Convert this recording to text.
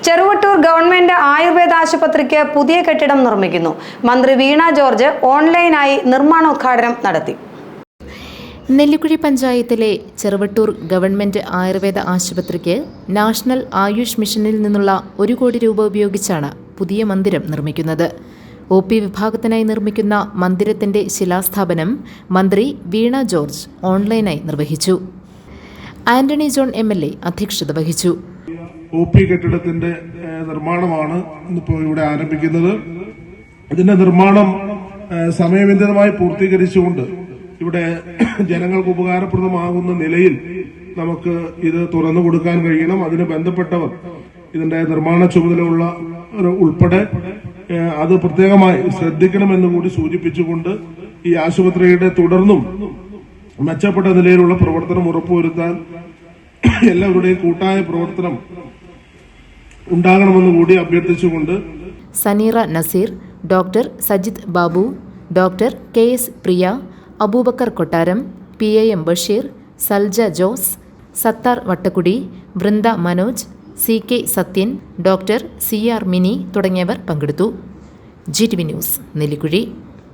Cheruvattoor government Ayurveda ആശുപത്രിക്ക് പുതിയ കെട്ടിടം നിർമ്മിക്കുന്നു. മന്ത്രി വീണ ജോർജ് ഓൺലൈനായി നിർമ്മാണോദ്ഘാടനം നടത്തി. നെല്ലിക്കുഴി പഞ്ചായത്തിലെ ചെറുവട്ടൂർ ഗവൺമെന്റ് ആയുർവേദ ആശുപത്രിക്ക് നാഷണൽ ആയുഷ് മിഷനിൽ നിന്നുള്ള 1 കോടി രൂപ ഉപയോഗിച്ചാണ് പുതിയ മന്ദിരം നിർമ്മിക്കുന്നത്. OP വിഭാഗത്തിനായി നിർമ്മിക്കുന്ന മന്ദിരത്തിന്റെ ശിലാസ്ഥാപനം മന്ത്രി വീണ ജോർജ് ഓൺലൈനായി നിർവഹിച്ചു. ആന്റണി ജോൺ MLA അധ്യക്ഷത വഹിച്ചു. OP കെട്ടിടത്തിന്റെ നിർമ്മാണമാണ് ഇപ്പോൾ ഇവിടെ ആരംഭിക്കുന്നത്. ഇതിന്റെ നിർമ്മാണം സമയബന്ധിതമായി പൂർത്തീകരിച്ചുകൊണ്ട് ഇവിടെ ജനങ്ങൾക്ക് ഉപകാരപ്രദമാകുന്ന നിലയിൽ നമുക്ക് ഇത് തുറന്നു കൊടുക്കാൻ കഴിയണം. അതിന് ബന്ധപ്പെട്ടവർ ഇതിന്റെ നിർമ്മാണ ചുമതലയുള്ള ഉൾപ്പെടെ അത് പ്രത്യേകമായി ശ്രദ്ധിക്കണമെന്ന് കൂടി സൂചിപ്പിച്ചുകൊണ്ട് ഈ ആശുപത്രിയുടെ തുടർന്നും മെച്ചപ്പെട്ട നിലയിലുള്ള പ്രവർത്തനം ഉറപ്പുവരുത്താൻ എല്ലാവരുടെയും കൂട്ടായ പ്രവർത്തനം ഉണ്ടാകണമെന്ന് കൂടി അഭ്യർത്ഥിച്ചുകൊണ്ട് Saneera Nazeer, doctor Sajith Babu, doctor KS Priya, Abubakar Kottaram, PAM Basheer, Salja Jose, Sathar Vattakkudi, Vrinda Manoj, CK Sathyan, doctor CR Mini തുടങ്ങിയവർ പങ്കെടുത്തു. GTV news, Nellikuzhi.